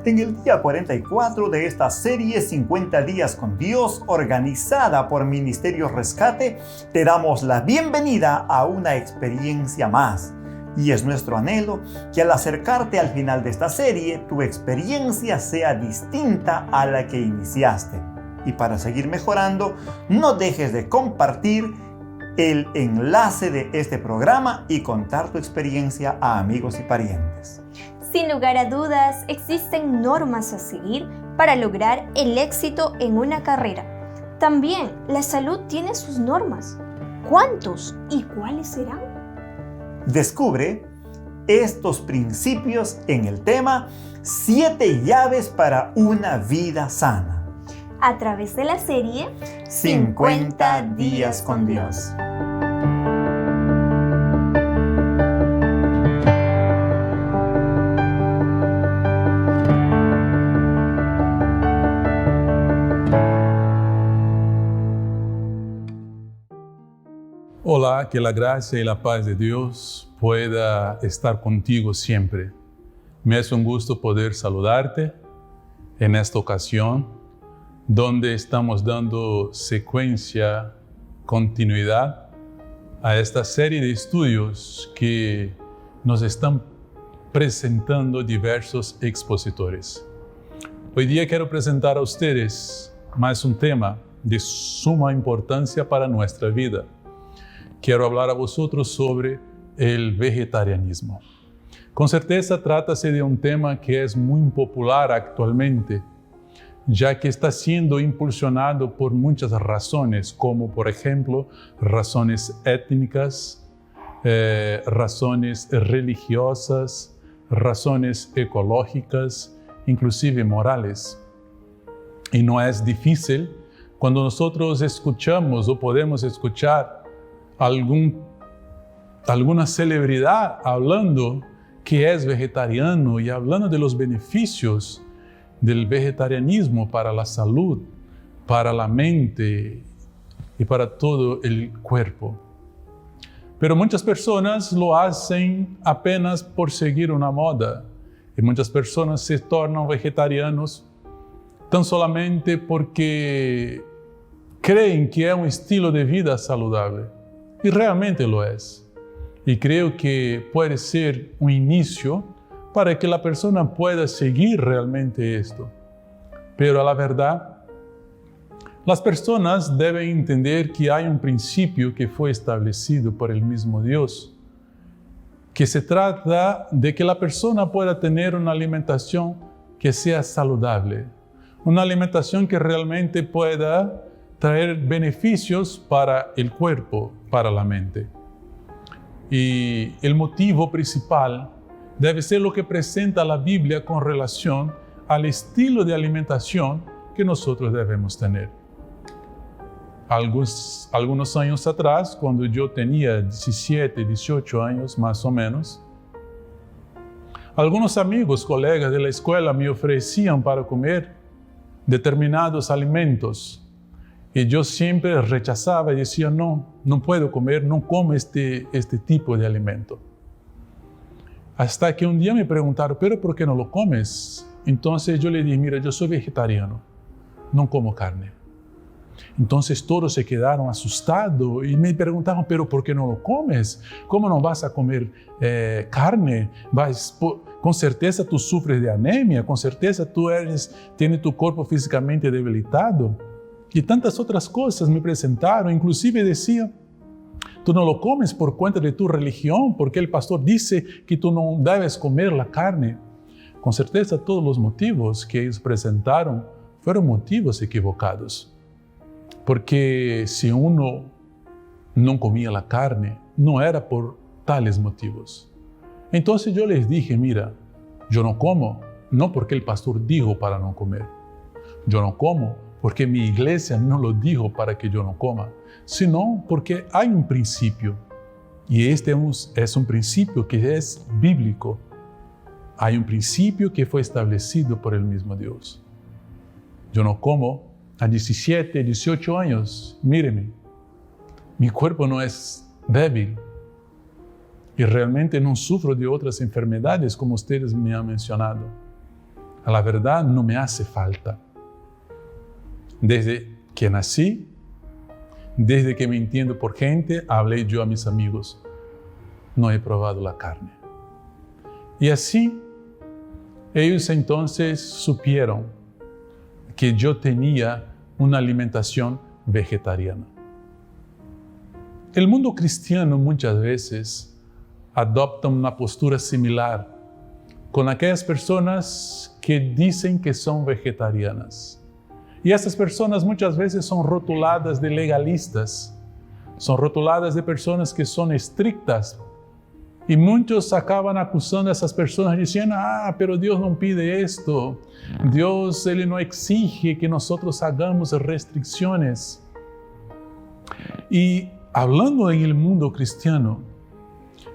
En el día 44 de esta serie 50 días con Dios, organizada por Ministerio Rescate, te damos la bienvenida a una experiencia más. Y es nuestro anhelo que al acercarte al final de esta serie, tu experiencia sea distinta a la que iniciaste. Y para seguir mejorando, no dejes de compartir el enlace de este programa y contar tu experiencia a amigos y parientes. Sin lugar a dudas, existen normas a seguir para lograr el éxito en una carrera. También la salud tiene sus normas. ¿Cuántos y cuáles serán? Descubre estos principios en el tema 7 llaves para una vida sana. A través de la serie 50 días con Dios. Hola, que la gracia y la paz de Dios pueda estar contigo siempre. Me es un gusto poder saludarte en esta ocasión, donde estamos dando secuencia, continuidad a esta serie de estudios que nos están presentando diversos expositores. Hoy día quiero presentar a ustedes más un tema de suma importancia para nuestra vida. Quiero hablar a vosotros sobre el vegetarianismo. Con certeza trata-se de un tema que es muy popular actualmente, ya que está siendo impulsionado por muchas razones, como por ejemplo razones étnicas, razones religiosas, razones ecológicas, inclusive morales. Y no es difícil cuando nosotros escuchamos o podemos escuchar alguna celebridad hablando que es vegetariano y hablando de los beneficios del vegetarianismo para la salud, para la mente y para todo el cuerpo. Pero muchas personas lo hacen apenas por seguir una moda y muchas personas se tornan vegetarianos tan solamente porque creen que es un estilo de vida saludable. Y realmente lo es. Y creo que puede ser un inicio para que la persona pueda seguir realmente esto. Pero a la verdad, las personas deben entender que hay un principio que fue establecido por el mismo Dios, que se trata de que la persona pueda tener una alimentación que sea saludable, una alimentación que realmente pueda traer beneficios para el cuerpo, para la mente. Y el motivo principal debe ser lo que presenta la Biblia con relación al estilo de alimentación que nosotros debemos tener. Algunos años atrás, cuando yo tenía 17, 18 años más o menos, algunos amigos, colegas de la escuela me ofrecían para comer determinados alimentos. Y yo siempre rechazaba y decía, no puedo comer, no como este tipo de alimento. Hasta que un día me preguntaron, ¿pero por qué no lo comes? Entonces yo le dije, mira, yo soy vegetariano, no como carne. Entonces todos se quedaron asustados y me preguntaron, ¿pero por qué no lo comes? ¿Cómo no vas a comer carne? Con certeza tú sufres de anemia, con certeza tú tienes tu cuerpo físicamente debilitado. Y tantas otras cosas me presentaron, inclusive decía, tú no lo comes por cuenta de tu religión, porque el pastor dice que tú no debes comer la carne. Con certeza todos los motivos que ellos presentaron fueron motivos equivocados. Porque si uno no comía la carne, no era por tales motivos. Entonces yo les dije, mira, yo no como, no porque el pastor dijo para no comer. Yo no como porque mi iglesia no lo dijo para que yo no coma, sino porque hay un principio, y este es un principio que es bíblico. Hay un principio que fue establecido por el mismo Dios. Yo no como a 17, 18 años, míreme, mi cuerpo no es débil, y realmente no sufro de otras enfermedades como ustedes me han mencionado. la verdad no me hace falta. Desde que nací, desde que me entiendo por gente, hablé yo a mis amigos, no he probado la carne. Y así, ellos entonces supieron que yo tenía una alimentación vegetariana. El mundo cristiano muchas veces adopta una postura similar con aquellas personas que dicen que son vegetarianas. Y estas personas muchas veces son rotuladas de legalistas, son rotuladas de personas que son estrictas. Y muchos acaban acusando a esas personas diciendo, pero Dios no pide esto. Dios, Él no exige que nosotros hagamos restricciones. Y hablando en el mundo cristiano,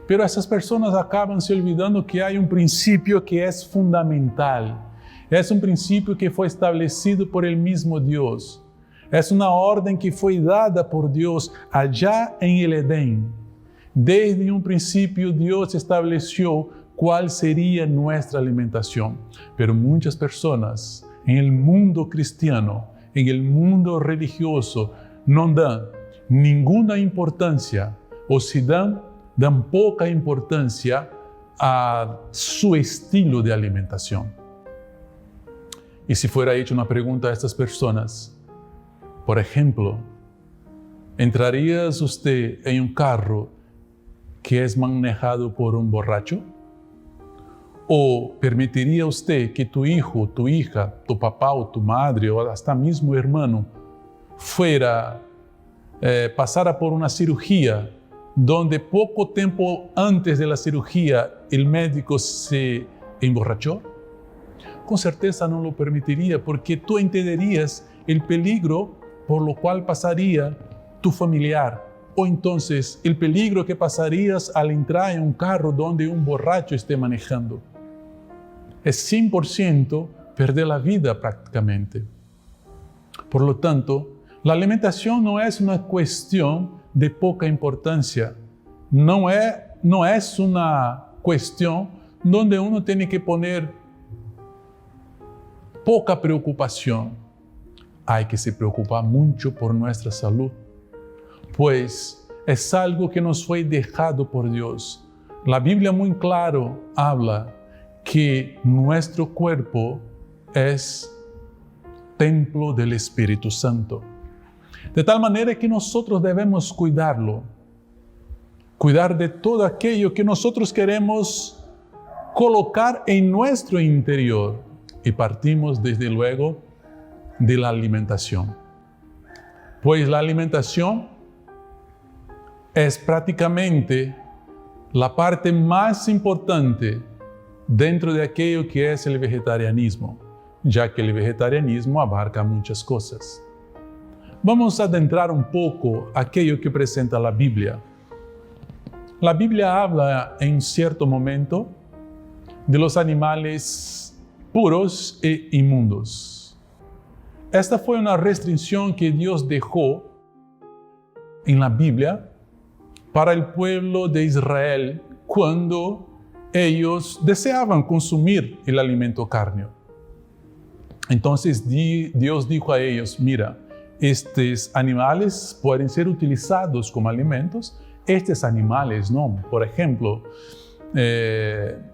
pero esas personas acaban se olvidando que hay un principio que es fundamental. Es un principio que fue establecido por el mismo Dios. Es una orden que fue dada por Dios allá en el Edén. Desde un principio Dios estableció cuál sería nuestra alimentación. Pero muchas personas en el mundo cristiano, en el mundo religioso, no dan ninguna importancia, o si dan poca importancia a su estilo de alimentación. Y si fuera hecha una pregunta a estas personas, por ejemplo, ¿entrarías usted en un carro que es manejado por un borracho? ¿O permitiría usted que tu hijo, tu hija, tu papá o tu madre o hasta mismo hermano pasara por una cirugía donde poco tiempo antes de la cirugía el médico se emborrachó? Con certeza no lo permitiría, porque tú entenderías el peligro por lo cual pasaría tu familiar, o entonces el peligro que pasarías al entrar en un carro donde un borracho esté manejando. Es 100% perder la vida prácticamente. Por lo tanto, la alimentación no es una cuestión de poca importancia. No es una cuestión donde uno tiene que poner poca preocupación. Hay que se preocupar mucho por nuestra salud, pues es algo que nos fue dejado por Dios. La Biblia muy claro habla que nuestro cuerpo es templo del Espíritu Santo. De tal manera que nosotros debemos cuidarlo, cuidar de todo aquello que nosotros queremos colocar en nuestro interior. Y partimos desde luego de la alimentación. Pues la alimentación es prácticamente la parte más importante dentro de aquello que es el vegetarianismo, ya que el vegetarianismo abarca muchas cosas. Vamos a adentrar un poco aquello que presenta la Biblia. La Biblia habla en cierto momento de los animales puros e inmundos. Esta fue una restricción que Dios dejó en la Biblia para el pueblo de Israel cuando ellos deseaban consumir el alimento cárneo. Entonces Dios dijo a ellos, mira, estos animales pueden ser utilizados como alimentos, estos animales no. Por ejemplo,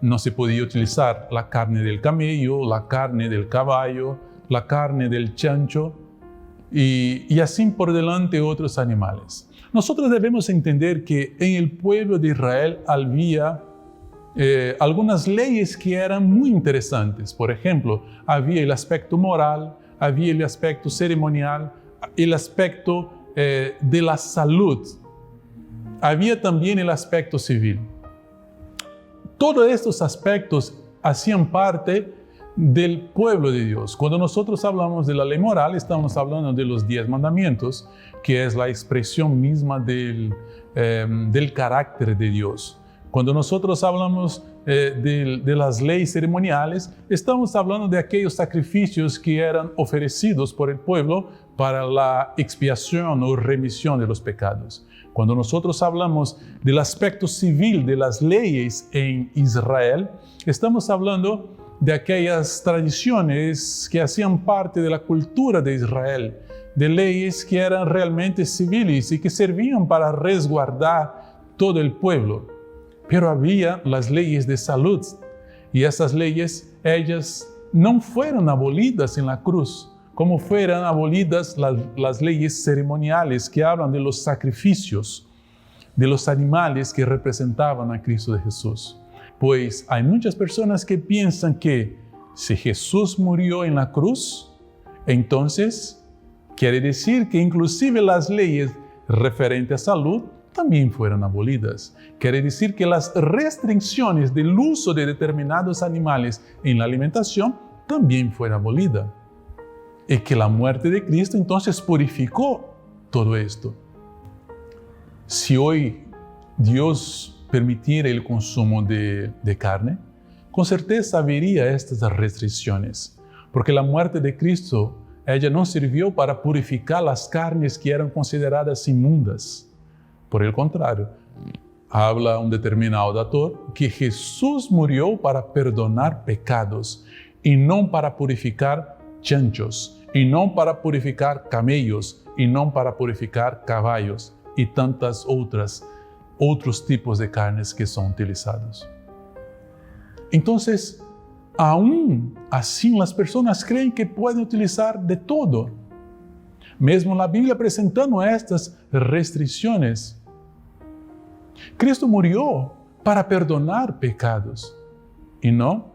no se podía utilizar la carne del camello, la carne del caballo, la carne del chancho y así por delante otros animales. Nosotros debemos entender que en el pueblo de Israel había algunas leyes que eran muy interesantes. Por ejemplo, había el aspecto moral, había el aspecto ceremonial, el aspecto de la salud. Había también el aspecto civil. Todos estos aspectos hacían parte del pueblo de Dios. Cuando nosotros hablamos de la ley moral, estamos hablando de los 10 mandamientos, que es la expresión misma del carácter de Dios. Cuando nosotros hablamos de las leyes ceremoniales, estamos hablando de aquellos sacrificios que eran ofrecidos por el pueblo para la expiación o remisión de los pecados. Cuando nosotros hablamos del aspecto civil de las leyes en Israel, estamos hablando de aquellas tradiciones que hacían parte de la cultura de Israel, de leyes que eran realmente civiles y que servían para resguardar todo el pueblo. Pero había las leyes de salud, y esas leyes, ellas no fueron abolidas en la cruz, como fueron abolidas las leyes ceremoniales que hablan de los sacrificios, de los animales que representaban a Cristo de Jesús. Pues hay muchas personas que piensan que si Jesús murió en la cruz, entonces quiere decir que inclusive las leyes referentes a salud también fueron abolidas. Quiere decir que las restricciones del uso de determinados animales en la alimentación también fueron abolidas. Y que la muerte de Cristo entonces purificó todo esto. Si hoy Dios permitiera el consumo de carne, con certeza habría estas restricciones, porque la muerte de Cristo, ella no sirvió para purificar las carnes que eran consideradas inmundas. Por el contrario, habla un determinado autor que Jesús murió para perdonar pecados y no para purificar chanchos, y no para purificar camellos, y no para purificar caballos y tantas otros tipos de carnes que son utilizados. Entonces, aún así las personas creen que pueden utilizar de todo. Mesmo la Biblia presentando estas restricciones. Cristo murió para perdonar pecados y no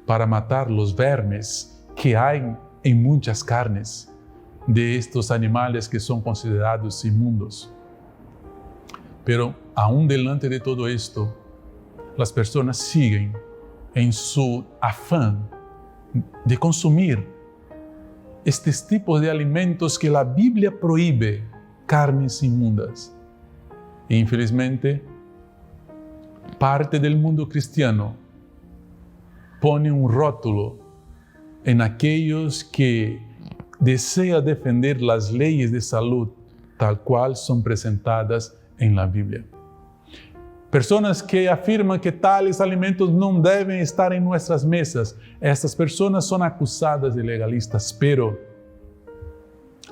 para matar los vermes que hay en muchas carnes de estos animales que son considerados inmundos. Pero aún delante de todo esto, las personas siguen en su afán de consumir estos tipos de alimentos que la Biblia prohíbe, carnes inmundas. E infelizmente, parte del mundo cristiano pone un rótulo en aquellos que desean defender las leyes de salud tal cual son presentadas en la Biblia. Personas que afirman que tales alimentos no deben estar en nuestras mesas. Estas personas son acusadas de legalistas, pero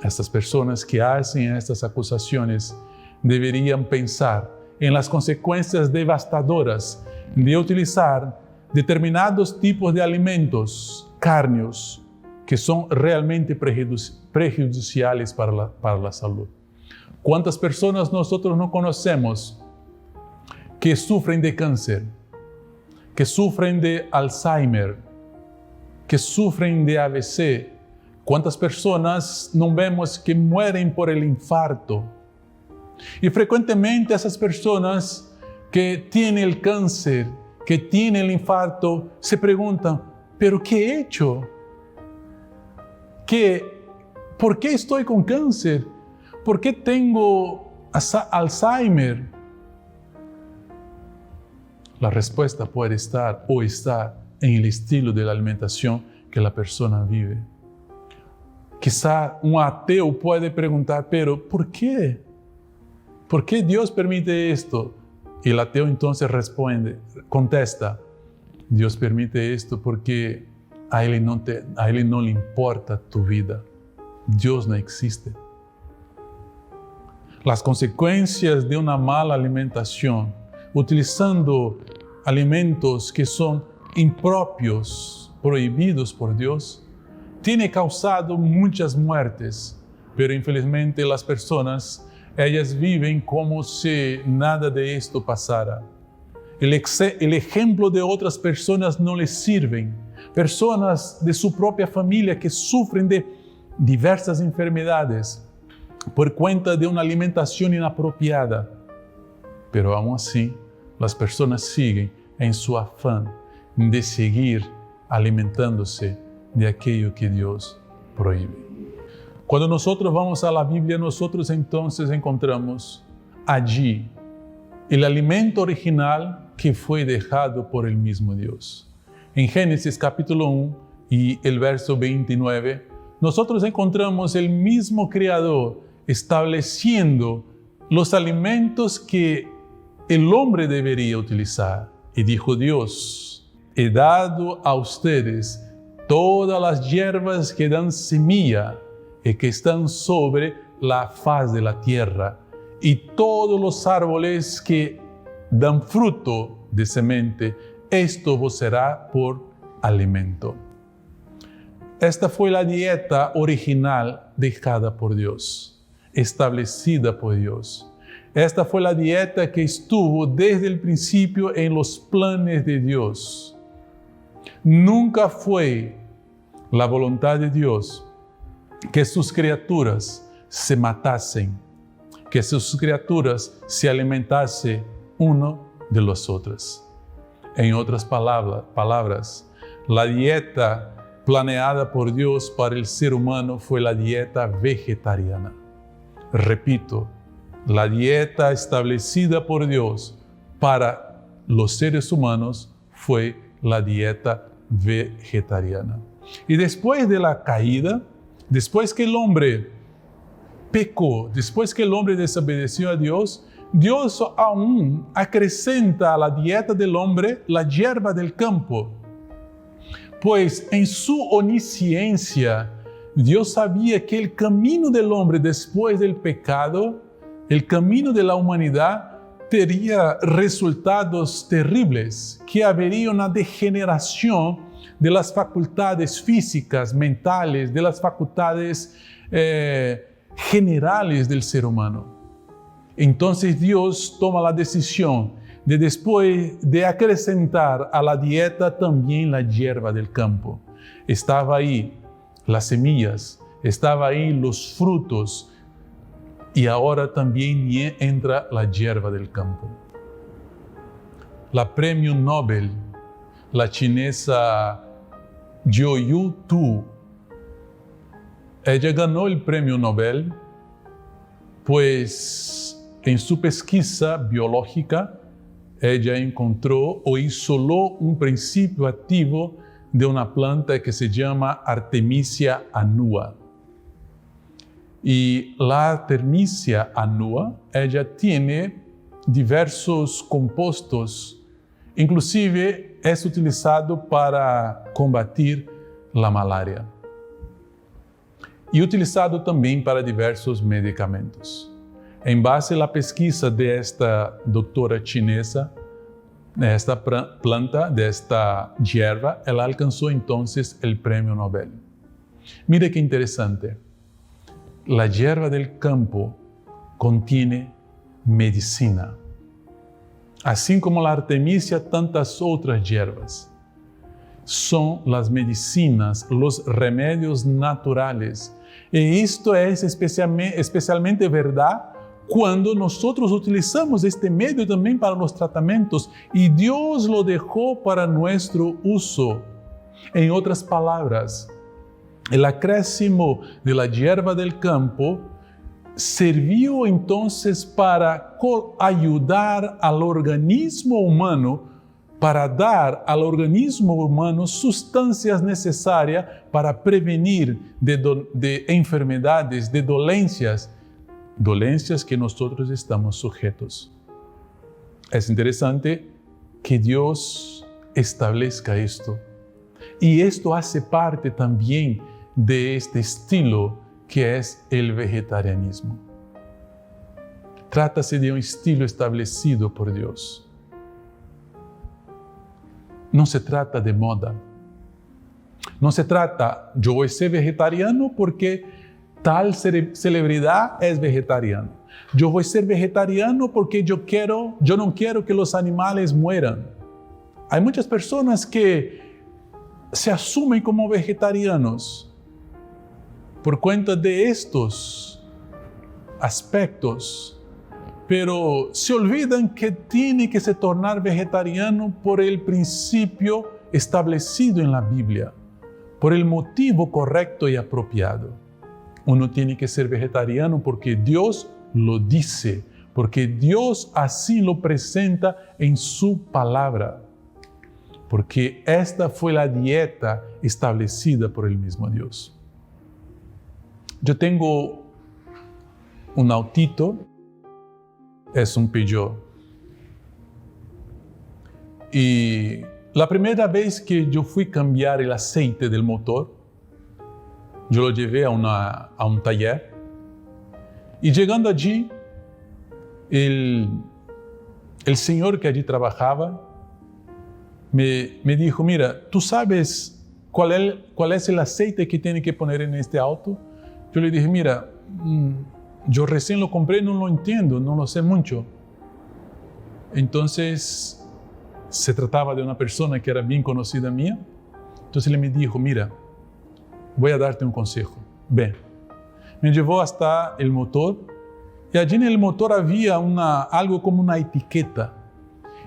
estas personas que hacen estas acusaciones deberían pensar en las consecuencias devastadoras de utilizar determinados tipos de alimentos cárneos que son realmente prejudiciales para la salud. ¿Cuántas personas nosotros no conocemos que sufren de cáncer, que sufren de Alzheimer, que sufren de AVC? ¿Cuántas personas no vemos que mueren por el infarto? Y frecuentemente esas personas que tienen el cáncer, que tienen el infarto, se preguntan, ¿pero qué he hecho? ¿Por qué estoy con cáncer? ¿Por qué tengo Alzheimer? La respuesta puede estar o está en el estilo de la alimentación que la persona vive. Quizá un ateo puede preguntar, pero ¿por qué? ¿Por qué Dios permite esto? Y el ateo entonces contesta, Dios permite esto porque a Él no le importa tu vida. Dios no existe. Las consecuencias de una mala alimentación, utilizando alimentos que son impropios, prohibidos por Dios, tiene causado muchas muertes, pero infelizmente las personas, ellas viven como si nada de esto pasara. El ejemplo de otras personas no les sirven. Personas de su propia familia que sufren de diversas enfermedades por cuenta de una alimentación inapropiada. Pero aún así, las personas siguen en su afán de seguir alimentándose de aquello que Dios prohíbe. Cuando nosotros vamos a la Biblia, nosotros entonces encontramos allí el alimento original que fue dejado por el mismo Dios. En Génesis capítulo 1 y el verso 29, nosotros encontramos el mismo Creador estableciendo los alimentos que el hombre debería utilizar. Y dijo Dios, he dado a ustedes todas las hierbas que dan semilla y que están sobre la faz de la tierra, y todos los árboles que dan fruto de semente, esto vos será por alimento. Esta fue la dieta original dejada por Dios, establecida por Dios. Esta fue la dieta que estuvo desde el principio en los planes de Dios. Nunca fue la voluntad de Dios que sus criaturas se matasen, que sus criaturas se alimentasen uno de los otros. En otras palabras, la dieta planeada por Dios para el ser humano fue la dieta vegetariana. Repito, la dieta establecida por Dios para los seres humanos fue la dieta vegetariana. Y después de la caída, después que el hombre pecó, después que el hombre desobedeció a Dios, Dios aún acrescenta a la dieta del hombre la hierba del campo. Pues en su omnisciencia, Dios sabía que el camino del hombre después del pecado, el camino de la humanidad, tendría resultados terribles, que habría una degeneración de las facultades físicas, mentales, de las facultades generales del ser humano. Entonces Dios toma la decisión de, después de acrescentar a la dieta también la hierba del campo. Estaba ahí las semillas, estaba ahí los frutos, y ahora también entra la hierba del campo. La premio Nobel, la chinesa Zhou Tu, ella ganó el premio Nobel, pues en su pesquisa biológica, ella encontró o isoló un principio activo de una planta que se llama Artemisia annua. Y la Artemisia annua, ella tiene diversos compuestos, inclusive es utilizado para combatir la malaria y utilizado también para diversos medicamentos. En base a la pesquisa de esta doctora chinesa, de esta planta, de esta hierba, ella alcanzó entonces el premio Nobel. Mire qué interesante. La hierba del campo contiene medicina. Así como la Artemisia, tantas otras hierbas. Son las medicinas, los remedios naturales. Y esto es especialmente verdad cuando nosotros utilizamos este medio también para los tratamientos, y Dios lo dejó para nuestro uso. En otras palabras, el acréscimo de la hierba del campo sirvió entonces para ayudar al organismo humano, para dar al organismo humano sustancias necesarias para prevenir de enfermedades, de dolencias que nosotros estamos sujetos. Es interesante que Dios establezca esto. Y esto hace parte también de este estilo que es el vegetarianismo. Trátase de un estilo establecido por Dios. No se trata de moda. No se trata, yo voy a ser vegetariano porque tal celebridad es vegetariana. Yo voy a ser vegetariano porque yo no quiero que los animales mueran. Hay muchas personas que se asumen como vegetarianos por cuenta de estos aspectos, pero se olvidan que tiene que se tornar vegetariano por el principio establecido en la Biblia, por el motivo correcto y apropiado. Uno tiene que ser vegetariano porque Dios lo dice, porque Dios así lo presenta en su palabra, porque esta fue la dieta establecida por el mismo Dios. Yo tengo un autito, es un Peugeot, y La primera vez que yo fui a cambiar el aceite del motor, yo lo llevé a un taller y llegando allí, el señor que allí trabajaba me dijo, mira, ¿tú sabes cuál es el aceite que tiene que poner en este auto? Yo le dije, mira, yo recién lo compré, no lo entiendo, no lo sé mucho. Entonces, se trataba de una persona que era bien conocida mía. Entonces él me dijo, mira, voy a darte un consejo. Ven. Me llevó hasta el motor y allí en el motor había algo como una etiqueta.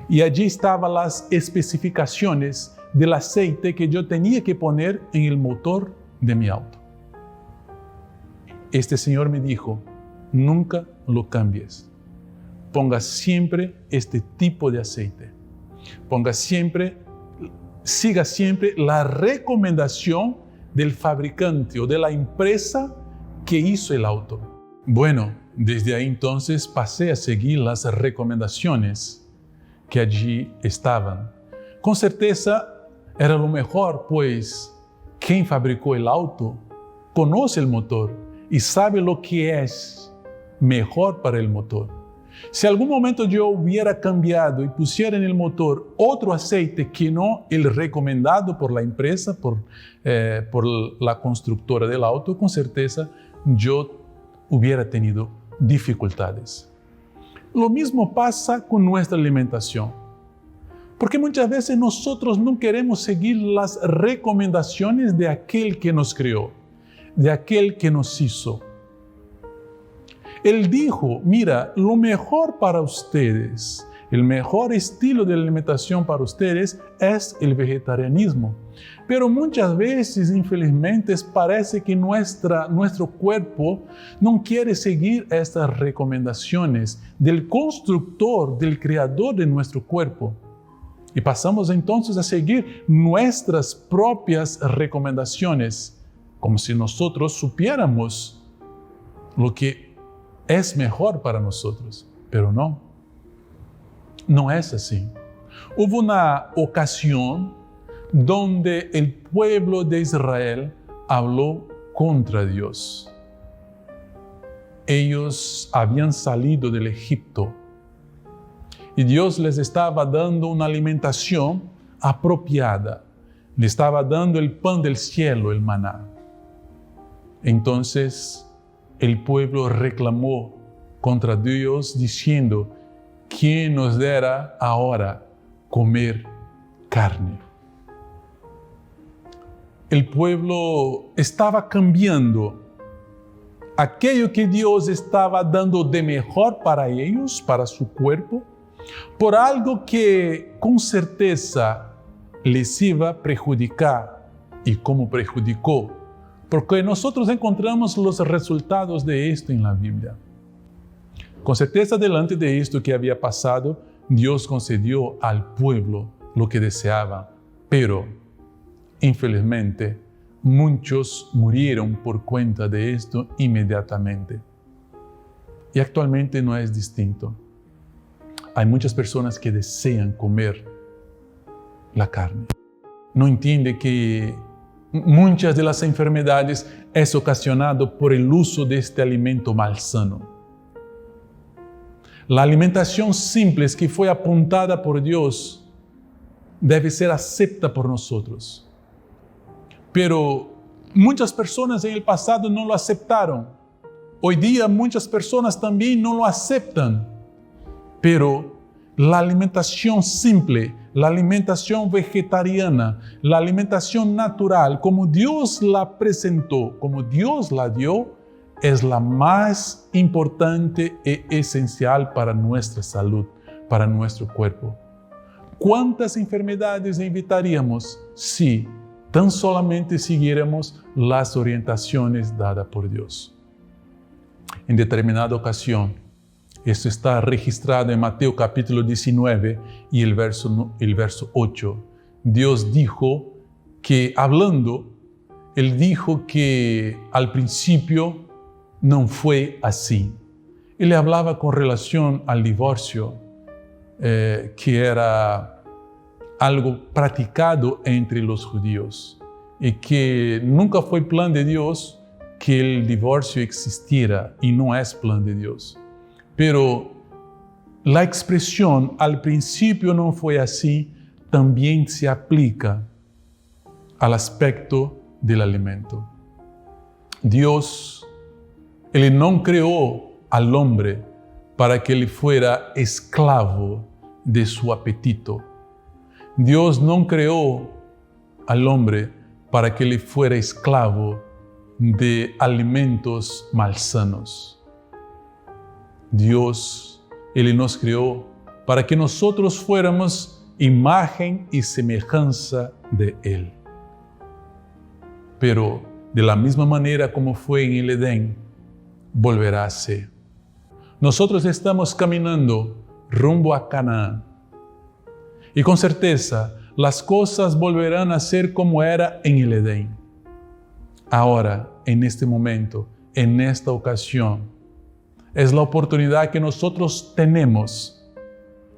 Y allí estaban las especificaciones del aceite que yo tenía que poner en el motor de mi auto. Este señor me dijo, nunca lo cambies. Ponga siempre este tipo de aceite. Siga siempre la recomendación del fabricante o de la empresa que hizo el auto. Bueno, desde ahí entonces pasé a seguir las recomendaciones que allí estaban. Con certeza era lo mejor, pues quien fabricó el auto conoce el motor y sabe lo que es mejor para el motor. Si algún momento yo hubiera cambiado y pusiera en el motor otro aceite que no el recomendado por la empresa, por la constructora del auto, con certeza yo hubiera tenido dificultades. Lo mismo pasa con nuestra alimentación. Porque muchas veces nosotros no queremos seguir las recomendaciones de aquel que nos creó, de aquel que nos hizo. Él dijo, mira, lo mejor para ustedes, el mejor estilo de alimentación para ustedes es el vegetarianismo. Pero muchas veces, infelizmente, parece que nuestro cuerpo no quiere seguir estas recomendaciones del constructor, del creador de nuestro cuerpo. Y pasamos entonces a seguir nuestras propias recomendaciones, como si nosotros supiéramos lo que es mejor para nosotros, pero no es así. Hubo una ocasión donde el pueblo de Israel habló contra Dios. Ellos habían salido del Egipto y Dios les estaba dando una alimentación apropiada. Le estaba dando el pan del cielo, el maná. Entonces, el pueblo reclamó contra Dios diciendo, ¿quién nos dará ahora comer carne? El pueblo estaba cambiando aquello que Dios estaba dando de mejor para ellos, para su cuerpo, por algo que con certeza les iba a perjudicar. ¿Y cómo perjudicó? Porque nosotros encontramos los resultados de esto en la Biblia. Con certeza, delante de esto que había pasado, Dios concedió al pueblo lo que deseaba, pero infelizmente muchos murieron por cuenta de esto inmediatamente. Y actualmente no es distinto. Hay muchas personas que desean comer la carne. No entienden que muchas de las enfermedades es ocasionado por el uso de este alimento malsano. La alimentación simple que fue apuntada por Dios debe ser aceptada por nosotros. Pero muchas personas en el pasado no lo aceptaron. Hoy día muchas personas también no lo aceptan. Pero la alimentación simple, la alimentación vegetariana, la alimentación natural, como Dios la presentó, como Dios la dio, es la más importante e esencial para nuestra salud, para nuestro cuerpo. ¿Cuántas enfermedades evitaríamos si tan solamente siguiéramos las orientaciones dadas por Dios? En determinada ocasión, esto está registrado en Mateo capítulo 19 y el verso 8. Dios dijo que, Él dijo que al principio no fue así. Él hablaba con relación al divorcio, que era algo practicado entre los judíos y que nunca fue plan de Dios que el divorcio existiera y no es plan de Dios. Pero la expresión al principio no fue así, también se aplica al aspecto del alimento. Dios, Él no creó al hombre para que Él fuera esclavo de su apetito. Dios no creó al hombre para que Él fuera esclavo de alimentos malsanos. Dios, Él nos creó para que nosotros fuéramos imagen y semejanza de Él. Pero de la misma manera como fue en el Edén, volverá a ser. Nosotros estamos caminando rumbo a Canaán. Y con certeza, las cosas volverán a ser como era en el Edén. Ahora, en este momento, en esta ocasión, es la oportunidad que nosotros tenemos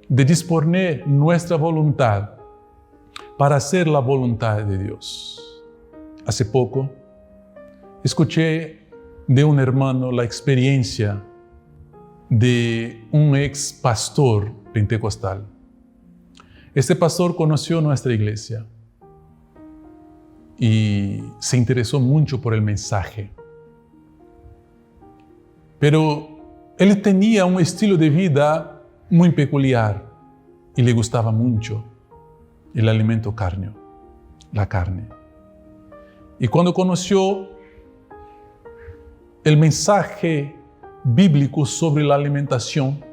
de disponer nuestra voluntad para hacer la voluntad de Dios. Hace poco, escuché de un hermano la experiencia de un ex pastor pentecostal. Este pastor conoció nuestra iglesia y se interesó mucho por el mensaje. Pero él tenía un estilo de vida muy peculiar y le gustaba mucho el alimento carneo, la carne. Y cuando conoció el mensaje bíblico sobre la alimentación,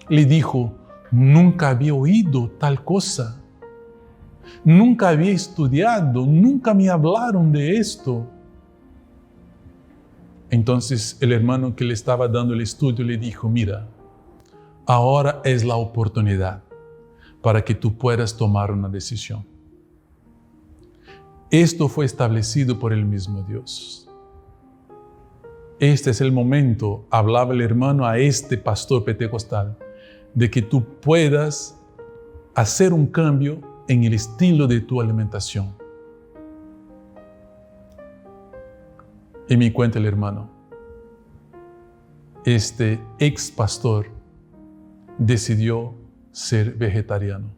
le dijo: nunca había oído tal cosa, nunca había estudiado, nunca me hablaron de esto. Entonces el hermano que le estaba dando el estudio le dijo: mira, ahora es la oportunidad para que tú puedas tomar una decisión. Esto fue establecido por el mismo Dios. Este es el momento, hablaba el hermano a este pastor pentecostal, de que tú puedas hacer un cambio en el estilo de tu alimentación. Y me cuenta el hermano, este ex pastor decidió ser vegetariano,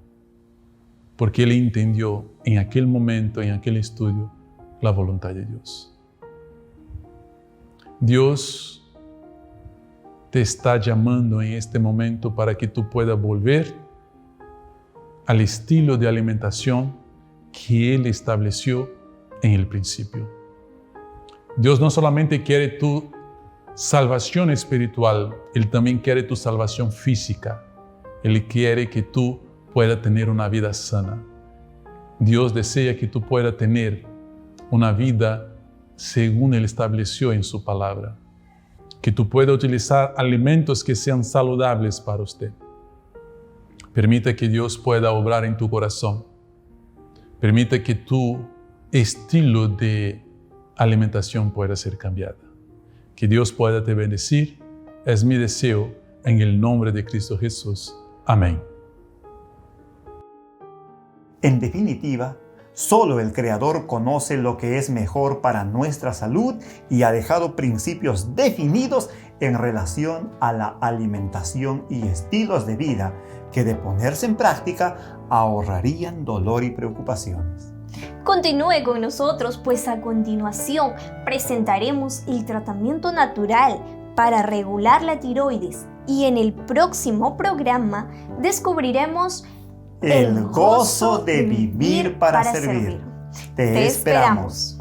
porque él entendió en aquel momento, en aquel estudio, la voluntad de Dios. Dios te está llamando en este momento para que tú puedas volver al estilo de alimentación que Él estableció en el principio. Dios no solamente quiere tu salvación espiritual, Él también quiere tu salvación física. Él quiere que tú puedas tener una vida sana. Dios desea que tú puedas tener una vida según Él estableció en su palabra. Que tú puedas utilizar alimentos que sean saludables para usted. Permita que Dios pueda obrar en tu corazón. Permita que tu estilo de alimentación pueda ser cambiada. Que Dios pueda te bendecir. Es mi deseo en el nombre de Cristo Jesús. Amén. En definitiva, solo el Creador conoce lo que es mejor para nuestra salud y ha dejado principios definidos en relación a la alimentación y estilos de vida que, de ponerse en práctica, ahorrarían dolor y preocupaciones. Continúe con nosotros, pues a continuación presentaremos el tratamiento natural para regular la tiroides y en el próximo programa descubriremos el gozo de vivir para servir. Te esperamos.